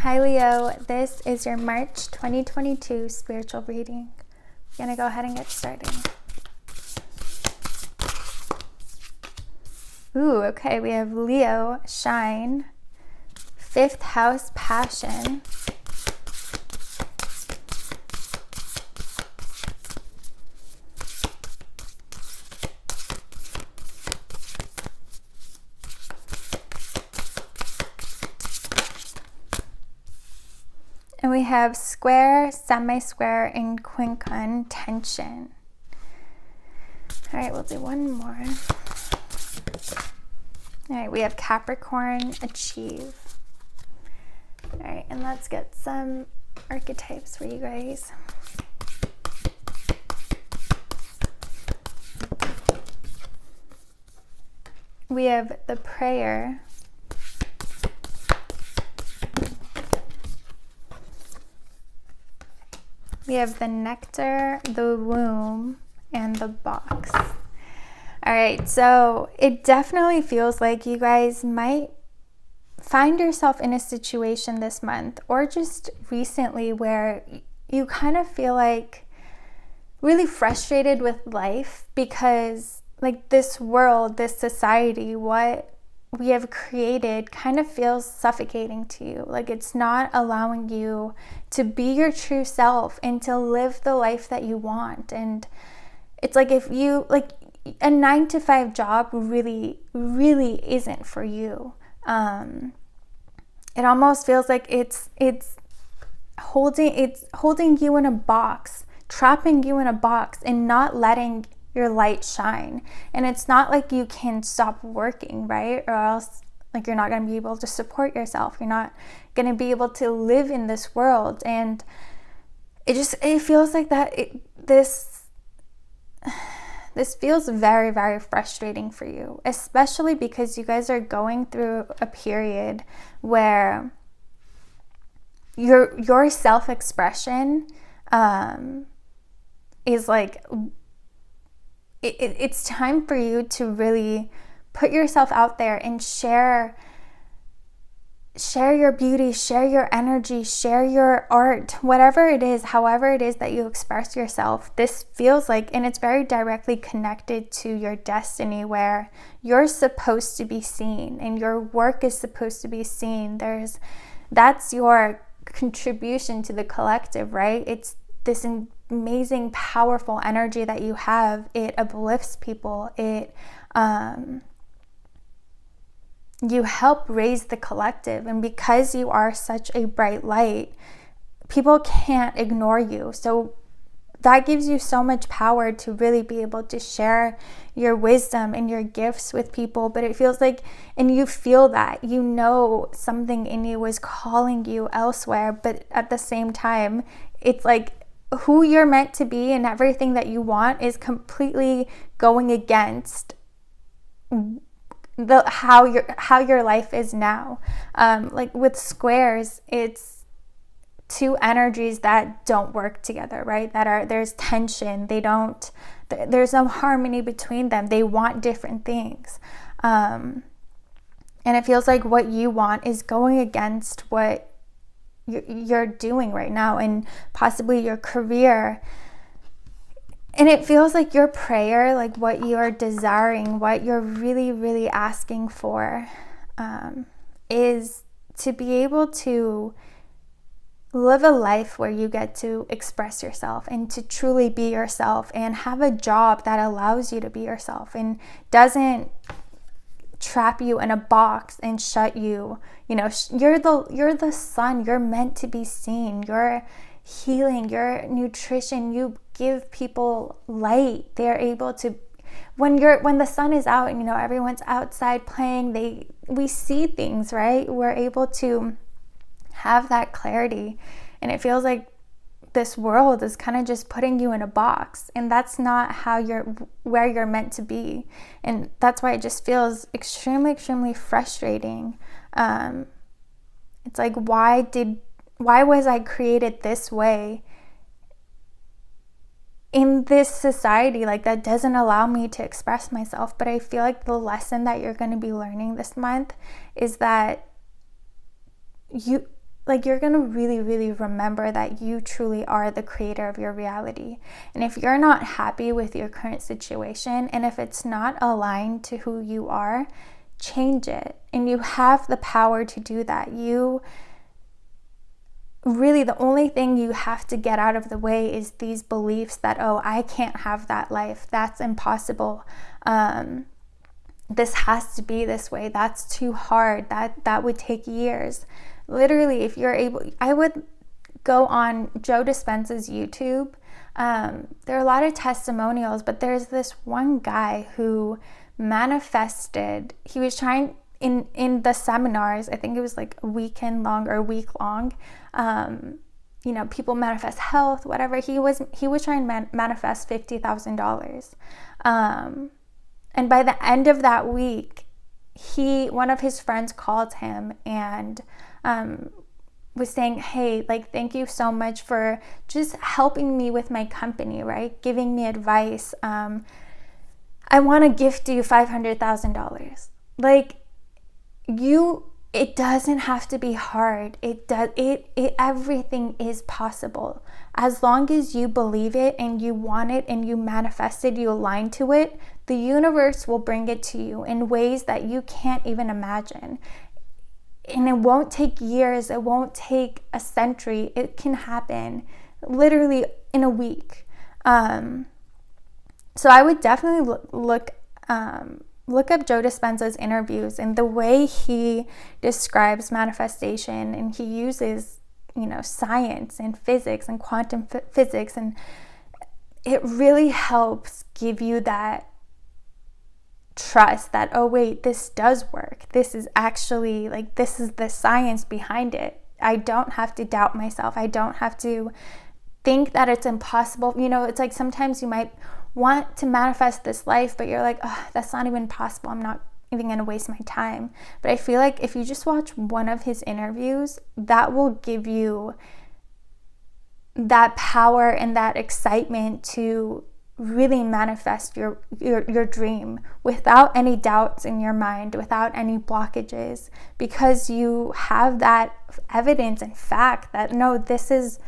Hi Leo, this is your March 2022 spiritual reading. I'm going to go ahead and get started. Ooh, okay, we have Leo, Shine, 5th house, Passion, and we have Square, Semi-Square, and Quincun, Tension. All right, we'll do one more. All right, we have Capricorn, Achieve. All right, and let's get some archetypes for you guys. We have the Prayer. We have the Nectar, the Womb, and the Box. All right, so it definitely feels like you guys might find yourself in a situation this month or just recently where you kind of feel like really frustrated with life because like this world, this society, what we have created kind of feels suffocating to you. Like it's not allowing you to be your true self and to live the life that you want. And it's like if you like a 9-to-5 job really isn't for you. It almost feels like it's holding you in a box, trapping you in a box and not letting your light shine. And it's not like you can stop working, right? Or else like you're not going to be able to support yourself. You're not going to be able to live in this world. And it feels like that this feels very, very frustrating for you, especially because you guys are going through a period where your self-expression is like, it's time for you to really put yourself out there and share your beauty, share your energy, share your art, whatever it is, however it is that you express yourself. This feels like, and it's very directly connected to your destiny where you're supposed to be seen and your work is supposed to be seen. That's your contribution to the collective, right? It's this amazing, powerful energy that you have. It uplifts people. You help raise the collective, and because you are such a bright light, people can't ignore you. So that gives you so much power to really be able to share your wisdom and your gifts with people. But it feels like, and you feel that, you know, something in you is calling you elsewhere, but at the same time, it's like who you're meant to be and everything that you want is completely going against how your life is now. Like with squares, it's two energies that don't work together, right? There's tension. There's no harmony between them. They want different things. And it feels like what you want is going against what you're doing right now and possibly your career. And it feels like your prayer, like what you're desiring, what you're really asking for, is to be able to live a life where you get to express yourself and to truly be yourself and have a job that allows you to be yourself and doesn't trap you in a box and shut you. You know, you're the sun. You're meant to be seen. Your healing, your nutrition, you give people light. They're able to, when the sun is out and, you know, everyone's outside playing, we see things, right? We're able to have that clarity. And it feels like this world is kind of just putting you in a box, and that's not where you're meant to be. And that's why it just feels extremely frustrating. It's like, why was I created this way in this society like that doesn't allow me to express myself? But I feel like the lesson that you're going to be learning this month is that like, you're gonna really, really remember that you truly are the creator of your reality. And if you're not happy with your current situation, and if it's not aligned to who you are, change it. And you have the power to do that. You really, the only thing you have to get out of the way is these beliefs that, oh, I can't have that life, that's impossible, this has to be this way, that's too hard, that would take years. Literally, if you're able, I would go on Joe Dispenza's YouTube. There are a lot of testimonials, but there's this one guy who manifested. He was trying in the seminars, I think it was like a weekend long or a week long, people manifest health, whatever. He was trying to manifest $50,000. And by the end of that week, one of his friends called him and was saying, hey, like, thank you so much for just helping me with my company, right? Giving me advice. I want to gift you $500,000. Like, it doesn't have to be hard. Everything is possible. As long as you believe it and you want it and you manifest it, you align to it, the universe will bring it to you in ways that you can't even imagine. And it won't take years. It won't take a century. It can happen literally in a week. So I would definitely look up Joe Dispenza's interviews and the way he describes manifestation, and he uses, science and physics and quantum physics, and it really helps give you that trust that, oh wait, this does work. This is actually, like, this is the science behind it. I don't have to doubt myself. I don't have to think that it's impossible. It's like sometimes you might want to manifest this life, but you're like, oh, that's not even possible. I'm not even going to waste my time. But I feel like if you just watch one of his interviews, that will give you that power and that excitement to really manifest your dream without any doubts in your mind, without any blockages, because you have that evidence and fact that, no, this is,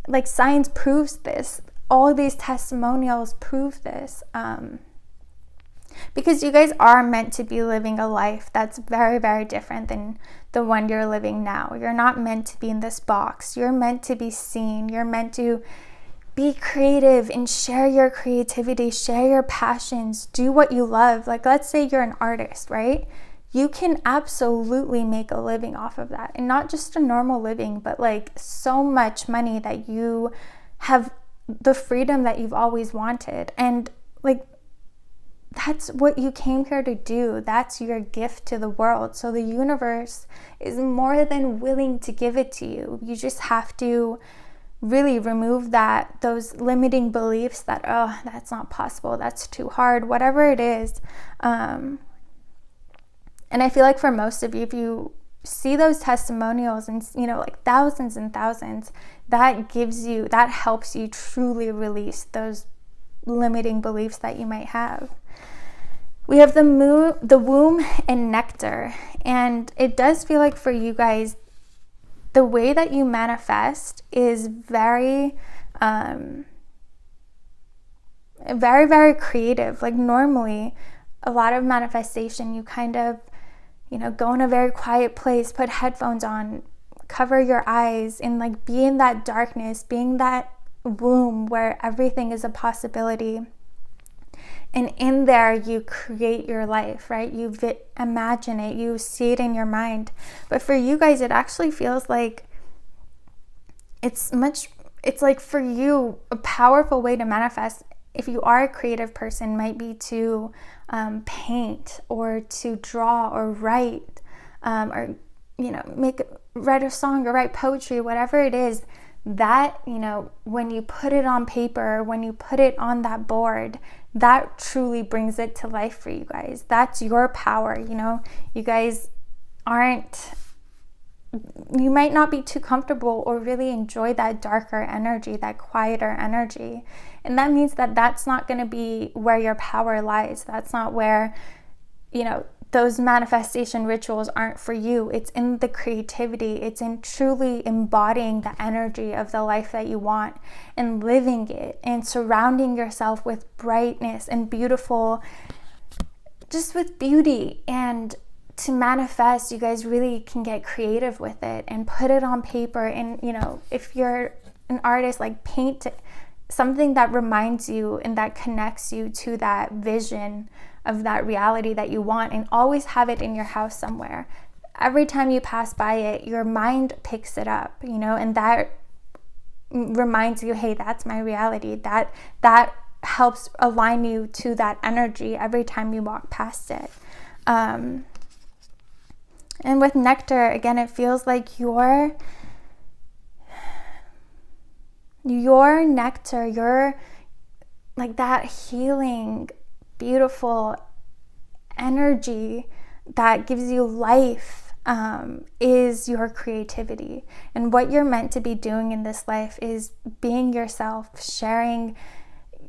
like, science proves this. All these testimonials prove this. Because you guys are meant to be living a life that's very, very different than the one you're living now. You're not meant to be in this box. You're meant to be seen. You're meant to be creative and share your creativity, share your passions, do what you love. Like, let's say you're an artist, right? You can absolutely make a living off of that. And not just a normal living, but like so much money that you have the freedom that you've always wanted. And like, that's what you came here to do. That's your gift to the world. So the universe is more than willing to give it to you. You just have to really remove those limiting beliefs that, oh, that's not possible, that's too hard, whatever it is. And I feel like for most of you, if you see those testimonials and, like thousands and thousands, that helps you truly release those limiting beliefs that you might have. We have the womb and nectar. And it does feel like for you guys, the way that you manifest is very, very, very creative. Like, normally, a lot of manifestation, you kind of, go in a very quiet place, put headphones on, cover your eyes, and like be in that darkness, being that womb where everything is a possibility. And in there, you create your life, right? You imagine it, you see it in your mind. But for you guys, it actually feels like it's like, for you, a powerful way to manifest, if you are a creative person, might be to paint or to draw or write, or, write a song or write poetry, whatever it is. That, when you put it on paper, when you put it on that board, that truly brings it to life for you guys. That's your power. You guys you might not be too comfortable or really enjoy that darker energy, that quieter energy. And that means that that's not going to be where your power lies. That's not where, those manifestation rituals aren't for you. It's in the creativity. It's in truly embodying the energy of the life that you want and living it and surrounding yourself with brightness and beautiful, just with beauty. And to manifest, you guys really can get creative with it and put it on paper. And, you know, if you're an artist, like paint something that reminds you and that connects you to that vision of that reality that you want, and always have it in your house somewhere. Every time you pass by it, your mind picks it up, you know, and that reminds you, hey, that's my reality. That helps align you to that energy every time you walk past it. And with nectar, again, it feels like your nectar, your like that healing, beautiful energy that gives you life, is your creativity. And what you're meant to be doing in this life is being yourself, sharing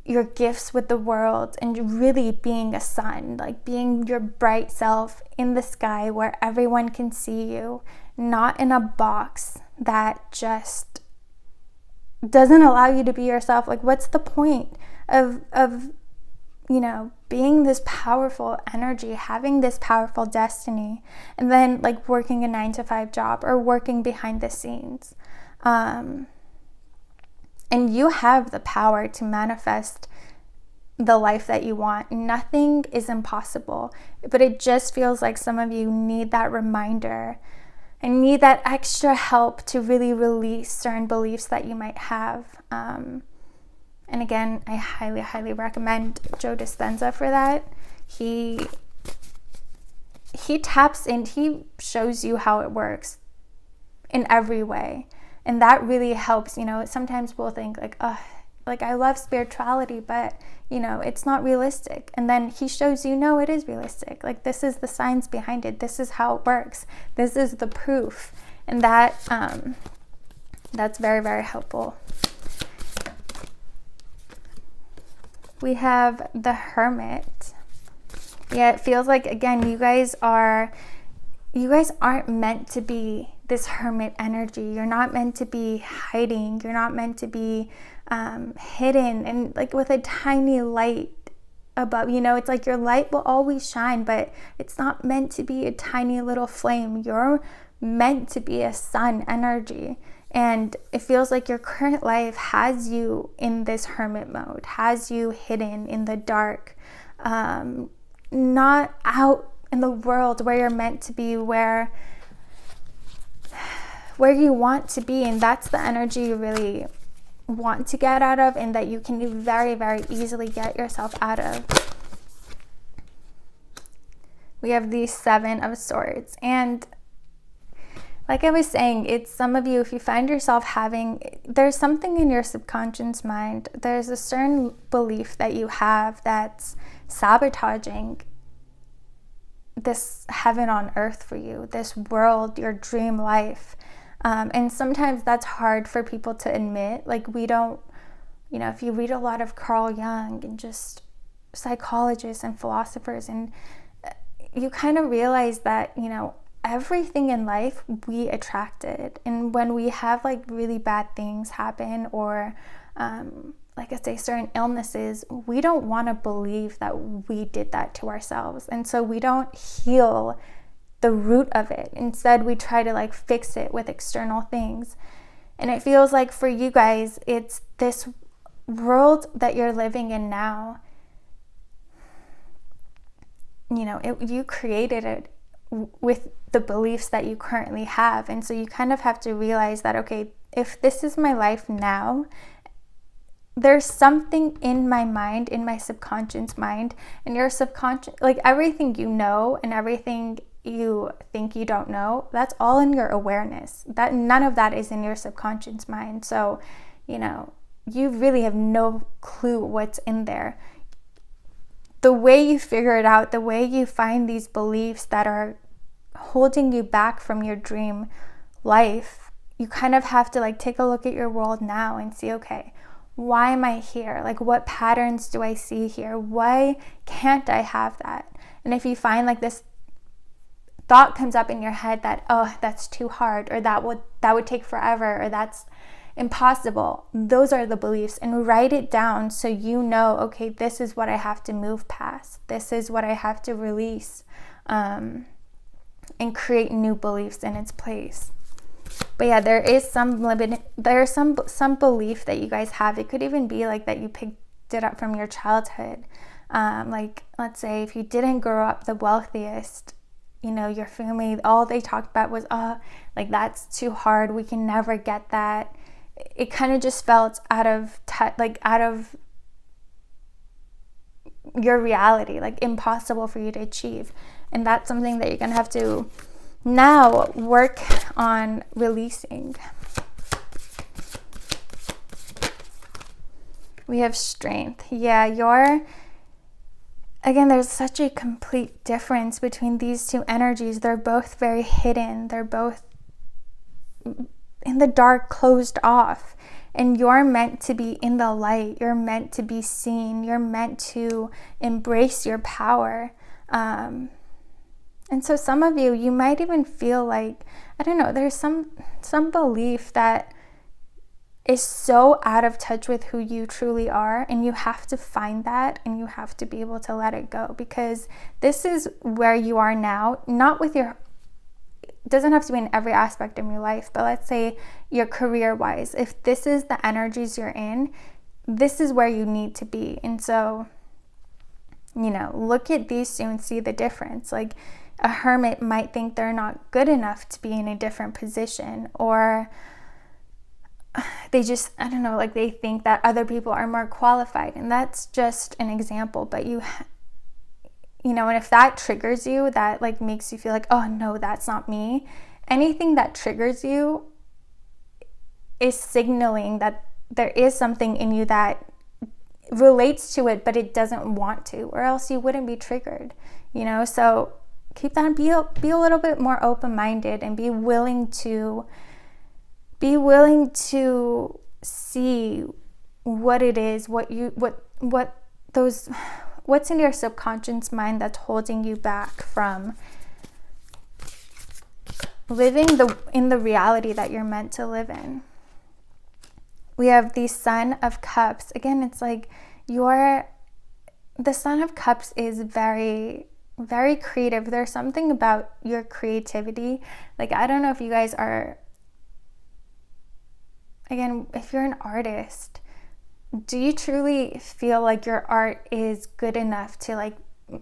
your gifts with the world, and really being a sun, like being your bright self in the sky where everyone can see you, not in a box that just doesn't allow you to be yourself. Like, what's the point of you know, being this powerful energy, having this powerful destiny, and then like working a 9-to-5 job or working behind the scenes? And you have the power to manifest the life that you want. Nothing is impossible, but it just feels like some of you need that reminder and need that extra help to really release certain beliefs that you might have. And again, I highly, highly recommend Joe Dispenza for that. He taps in, he shows you how it works in every way. And that really helps. You know, sometimes we'll think like, oh, like I love spirituality, but you know, it's not realistic. And then he shows you, no, it is realistic. Like, this is the science behind it. This is how it works. This is the proof. And that that's very, very helpful. We have the Hermit. Yeah, it feels like, again, you guys aren't meant to be this hermit energy. You're not meant to be hiding. You're not meant to be hidden and like with a tiny light above. You know, it's like your light will always shine, but it's not meant to be a tiny little flame. You're meant to be a sun energy. And it feels like your current life has you in this hermit mode, has you hidden in the dark, not out in the world where you're meant to be, where you want to be. And that's the energy you really want to get out of, and that you can very, very easily get yourself out of. We have the Seven of Swords. And like I was saying, it's some of you, if you find yourself there's something in your subconscious mind, there's a certain belief that you have that's sabotaging this heaven on earth for you, this world, your dream life. And sometimes that's hard for people to admit. Like, we don't, you know, if you read a lot of Carl Jung and just psychologists and philosophers, and you kind of realize that, you know, everything in life we attracted. And when we have like really bad things happen, or like I say, certain illnesses, we don't want to believe that we did that to ourselves. And so we don't heal the root of it. Instead, we try to like fix it with external things. And it feels like for you guys, it's this world that you're living in now. You know, you created it with the beliefs that you currently have. And so you kind of have to realize that, okay, if this is my life now, there's something in my mind, in my subconscious mind, and your subconscious, like everything you know and everything you think you don't know, that's all in your awareness. That none of that is in your subconscious mind. So, you know, you really have no clue what's in there. The way you figure it out, the way you find these beliefs that are holding you back from your dream life, you kind of have to like take a look at your world now and see, okay, why am I here? Like, what patterns do I see here? Why can't I have that? And if you find like this thought comes up in your head that, oh, that's too hard, or that would take forever, or that's impossible, those are the beliefs. And write it down so you know, okay, this is what I have to move past. This is what I have to release, and create new beliefs in its place. But yeah, there is some belief that you guys have. It could even be like that you picked it up from your childhood. Like, let's say if you didn't grow up the wealthiest, your family, all they talked about was, like, that's too hard, we can never get that. It kind of just felt out of your reality, like impossible for you to achieve. And that's something that you're gonna have to now work on releasing. We have Strength. Yeah, again, there's such a complete difference between these two energies. They're both very hidden. They're both in the dark, closed off. And you're meant to be in the light. You're meant to be seen. You're meant to embrace your power. And so some of you might even feel like, I don't know, there's some belief that is so out of touch with who you truly are, and you have to find that, and you have to be able to let it go, because this is where you are now, not with your, it doesn't have to be in every aspect of your life, but let's say your career wise, if this is the energies you're in, this is where you need to be. And so, look at these two and see the difference. Like, a hermit might think they're not good enough to be in a different position, or they just, I don't know, like they think that other people are more qualified. And that's just an example. But and if that triggers you, that like makes you feel like, oh no, that's not me. Anything that triggers you is signaling that there is something in you that relates to it, but it doesn't want to, or else you wouldn't be triggered, So keep that, be a little bit more open-minded, and be willing to see what it is, what's in your subconscious mind that's holding you back from living in the reality that you're meant to live in. We have the Son of Cups. Again, it's like the Son of Cups is very, very creative. There's something about your creativity. Like, I don't know if you guys are, again, if you're an artist, do you truly feel like your art is good enough to like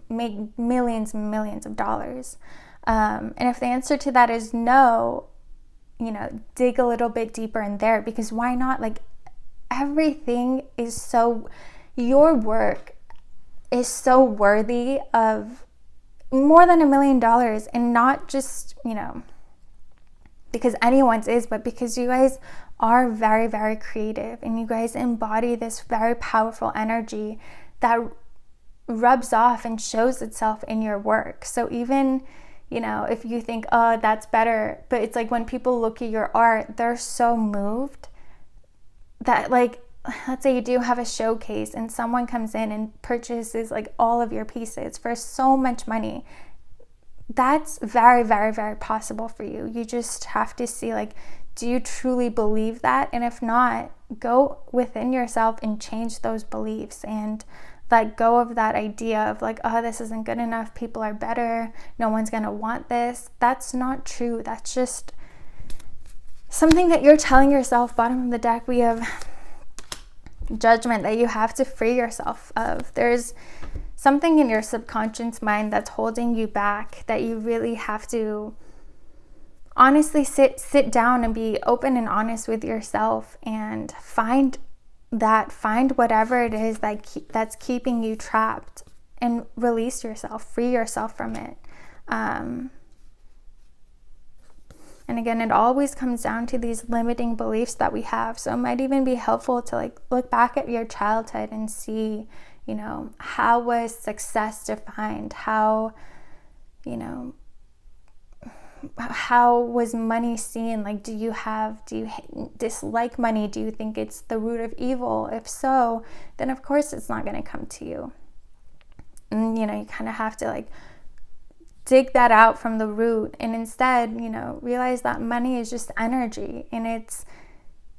make millions and millions of dollars? And if the answer to that is no, dig a little bit deeper in there, because why not? Like, your work is so worthy of more than $1 million, and not just, because anyone's is, but because you guys are very, very creative, and you guys embody this very powerful energy that rubs off and shows itself in your work. So even, if you think, oh, that's better, but it's like when people look at your art, they're so moved that, like, let's say you do have a showcase and someone comes in and purchases like all of your pieces for so much money. That's very, very, very possible for you. You just have to see, like, do you truly believe that? And if not, go within yourself and change those beliefs, and let go of that idea of like, oh, this isn't good enough, people are better, no one's gonna want this. That's not true. That's just something that you're telling yourself. Bottom of the deck, we have Judgment, that you have to free yourself of. There's something in your subconscious mind that's holding you back, that you really have to honestly sit down and be open and honest with yourself, and find whatever it is that's keeping you trapped, and release yourself, free yourself from it. And again, it always comes down to these limiting beliefs that we have. So it might even be helpful to like look back at your childhood and see, how was success defined? How was money seen? Like, do you dislike money? Do you think it's the root of evil? If so, then of course it's not going to come to you. And, you kind of have to like dig that out from the root, and instead, realize that money is just energy, and it's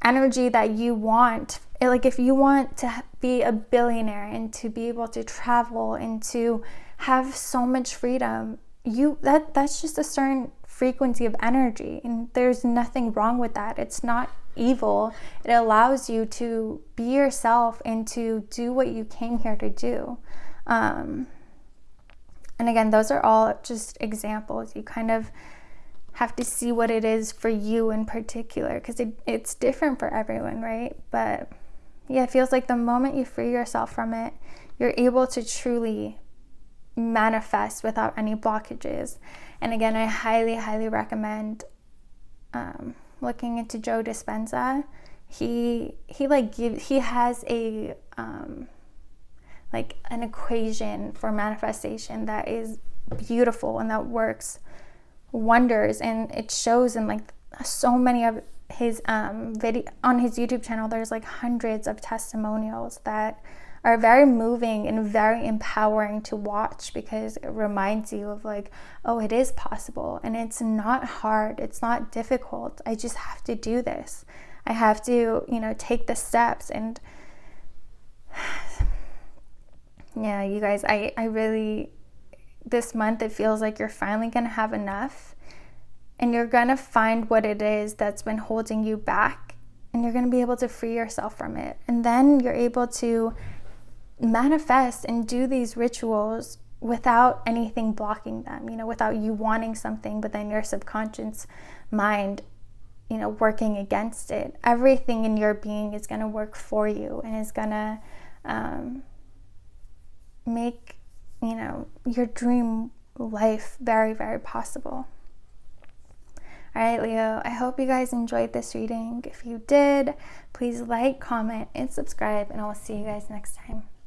energy that you want. Like, if you want to be a billionaire and to be able to travel and to have so much freedom, that's just a certain frequency of energy, and there's nothing wrong with that. It's not evil. It allows you to be yourself and to do what you came here to do. And again, those are all just examples. You kind of have to see what it is for you in particular, because it's different for everyone, right? But yeah, it feels like the moment you free yourself from it, you're able to truly manifest without any blockages. And again, I highly, highly recommend looking into Joe Dispenza. He has a like an equation for manifestation that is beautiful and that works wonders, and it shows in like so many of his video on his YouTube channel. There's like hundreds of testimonials that are very moving and very empowering to watch, because it reminds you of like, oh, it is possible, and it's not hard, it's not difficult. I just have to do this. I have to, take the steps. And yeah, you guys, I really, this month, it feels like you're finally going to have enough, and you're going to find what it is that's been holding you back, and you're going to be able to free yourself from it. And then you're able to manifest and do these rituals without anything blocking them, without you wanting something, but then your subconscious mind, working against it. Everything in your being is going to work for you, and is going to make your dream life very, very possible. All right, Leo, I hope you guys enjoyed this reading. If you did, please like, comment, and subscribe, and I will see you guys next time.